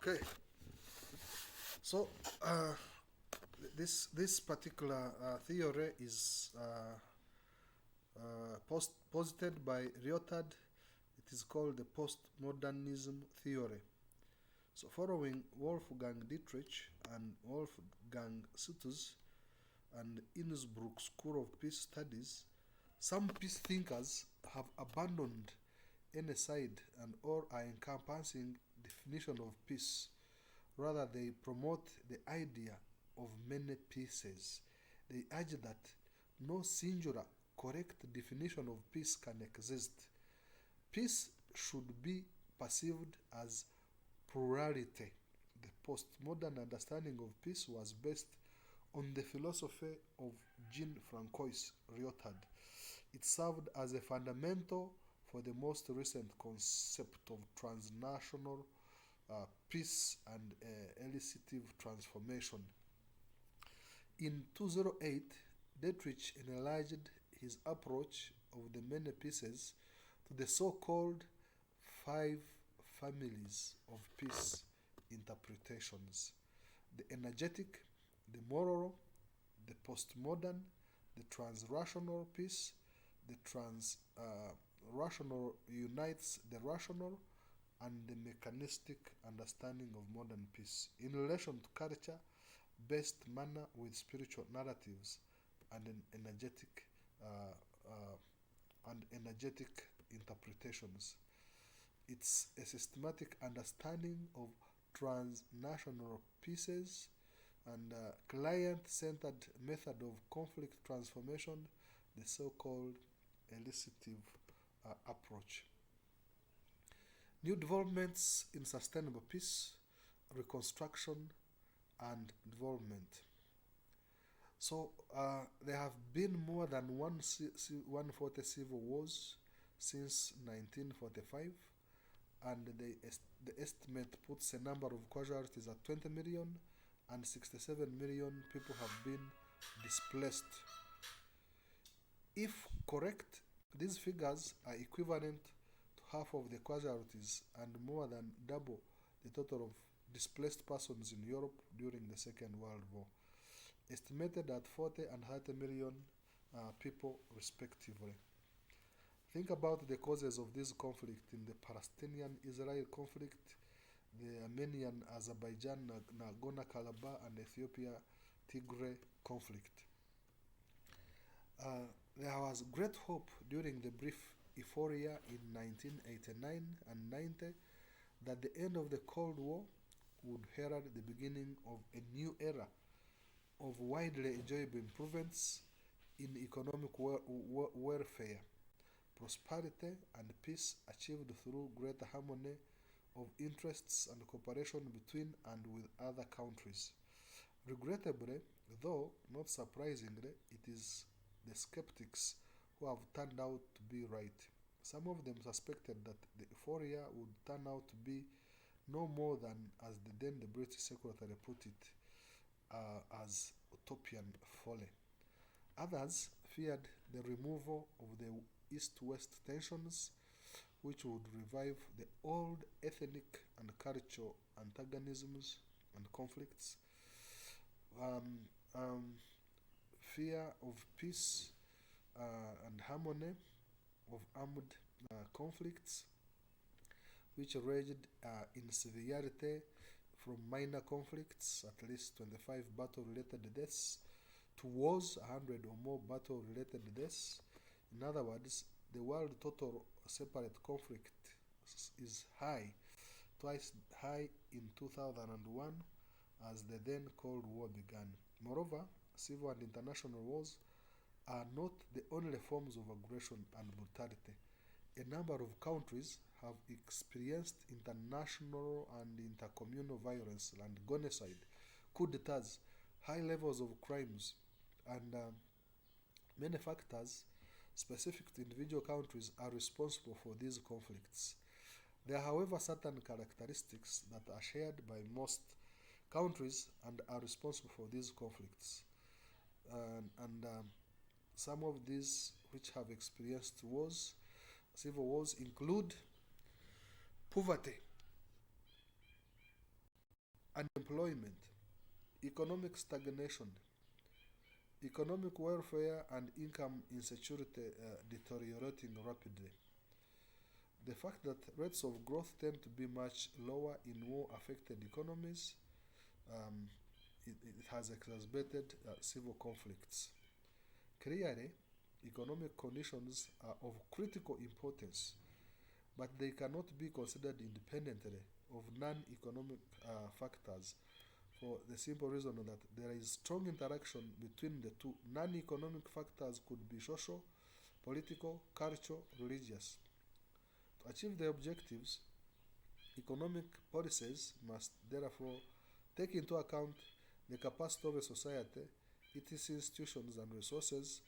Okay, so uh, this particular theory is posited by Lyotard. It is called the postmodernism theory. So, following Wolfgang Dietrich and Wolfgang Sutters and Innsbruck School of Peace Studies, some peace thinkers have abandoned any side and all are encompassing definition of peace. Rather, they promote the idea of many pieces. They urge that no singular correct definition of peace can exist. Peace should be perceived as plurality. The postmodern understanding of peace was based on the philosophy of Jean-Francois Lyotard. It served as a fundamental for the most recent concept of transnational peace and elicitive transformation. In 2008, Dietrich enlarged his approach of the many pieces to the so called five families of peace interpretations: the energetic, the moral, the postmodern, the transrational peace, the transrational unites the rational, and the mechanistic understanding of modern peace in relation to culture based manner with spiritual narratives and an uh, energetic interpretations. It's a systematic understanding of transnational pieces and client-centered method of conflict transformation, the so-called elicitive approach. New developments in sustainable peace, reconstruction, and development. So there have been more than 140 civil wars since 1945, and the estimate puts a number of casualties at 20 million, and 67 million people have been displaced. If correct, these figures are equivalent to half of the casualties and more than double the total of displaced persons in Europe during the Second World War, estimated at 40 and 30 million people respectively. Think about the causes of this conflict in the Palestinian Israel conflict, the Armenian Azerbaijan Nagorno Karabakh, and Ethiopia Tigray conflict. There was great hope during the brief euphoria in 1989 and 90 that the end of the Cold War would herald the beginning of a new era of widely enjoyable improvements in economic welfare, prosperity, and peace achieved through greater harmony of interests and cooperation between and with other countries. Regrettably, though not surprisingly, it is the skeptics who have turned out to be right. Some of them suspected that the euphoria would turn out to be no more than, as then the British secretary put it, as utopian folly. Others feared the removal of the East West tensions, which would revive the old ethnic and cultural antagonisms and conflicts. Um, um, Fear of peace and harmony, of armed conflicts, which ranged in severity from minor conflicts, at least 25 battle related deaths, to wars, 100 or more battle related deaths. In other words, the world total separate conflict is high, twice high in 2001 as the then Cold War began. Moreover, civil and international wars are not the only forms of aggression and brutality. A number of countries have experienced international and intercommunal violence and genocide, coup d'etats, high levels of crimes, and many factors specific to individual countries are responsible for these conflicts. There are, however, certain characteristics that are shared by most countries and are responsible for these conflicts. And some of these which have experienced wars, civil wars, include poverty, unemployment, economic stagnation, economic welfare and income insecurity deteriorating rapidly. The fact that rates of growth tend to be much lower in war affected economies, um, it has exacerbated civil conflicts. Clearly, economic conditions are of critical importance, but they cannot be considered independently of non economic factors for the simple reason that there is strong interaction between the two. Non economic factors could be social, political, cultural, religious. To achieve the objectives, economic policies must therefore take into account the capacity of a society, its institutions and resources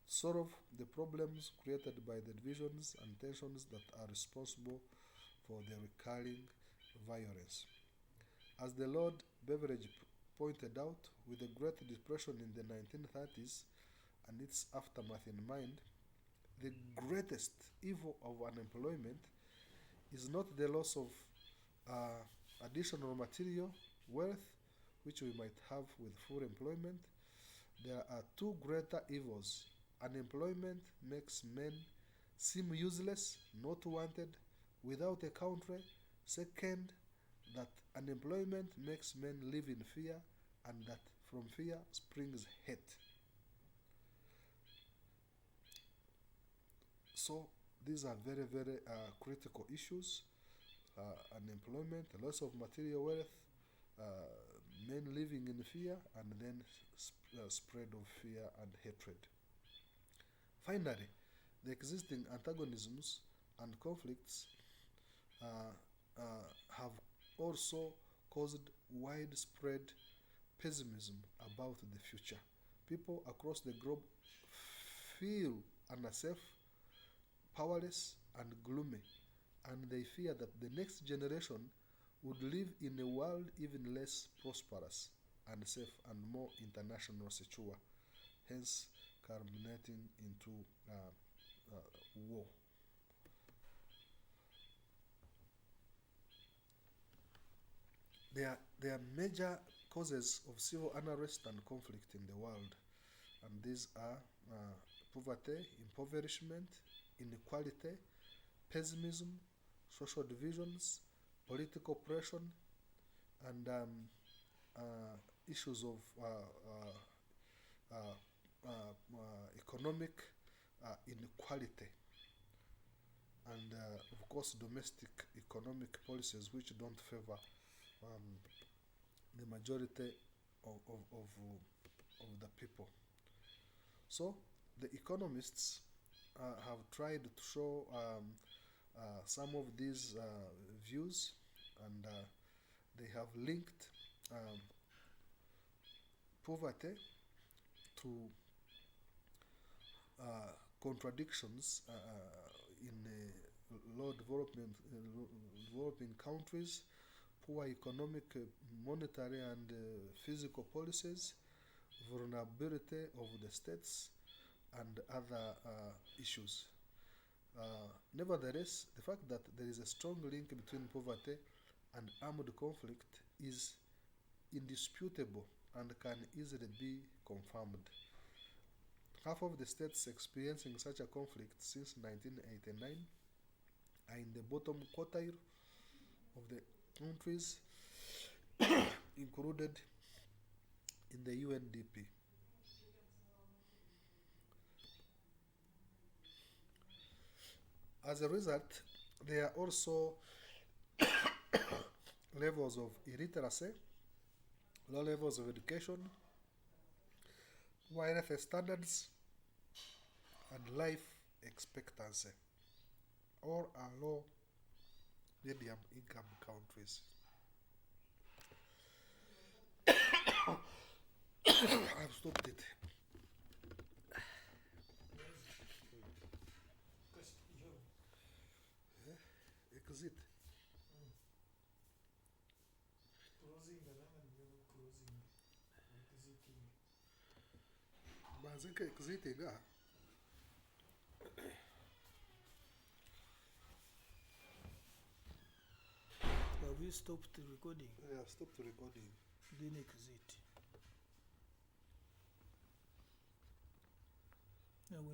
to solve the problems created by the divisions and tensions that are responsible for the recurring violence. As the Lord Beveridge pointed out, with the Great Depression in the 1930s and its aftermath in mind, the greatest evil of unemployment is not the loss of additional material wealth which we might have with full employment. There are two greater evils. Unemployment makes men seem useless, not wanted, without a country. Second, that unemployment makes men live in fear, and that from fear springs hate. So these are very, very critical issues. Unemployment, loss of material wealth, uh, men living in fear, and then spread of fear and hatred. Finally, the existing antagonisms and conflicts uh, have also caused widespread pessimism about the future. People across the globe feel unsafe, powerless, and gloomy, and they fear that the next generation would live in a world even less prosperous and safe and more international secure, hence culminating into war. There are major causes of civil unrest and conflict in the world, and these are poverty, impoverishment, inequality, pessimism, social divisions, political oppression, and issues of economic inequality, and of course domestic economic policies which don't favor um, the majority of the people. So the economists have tried to show some of these views, and they have linked um, poverty to contradictions in developing countries, poor economic, monetary, and physical policies, vulnerability of the states, and other issues. Nevertheless, the fact that there is a strong link between poverty and armed conflict is indisputable and can easily be confirmed. Half of the states experiencing such a conflict since 1989 are in the bottom quartile of the countries included in the UNDP. As a result, there are also levels of illiteracy, low levels of education, poor health standards, and life expectancy. All are low medium income countries. I've stopped it. Exit. Mazika exiting, ah. you stopped the recording? Yeah, stop the recording. Then exit. Now when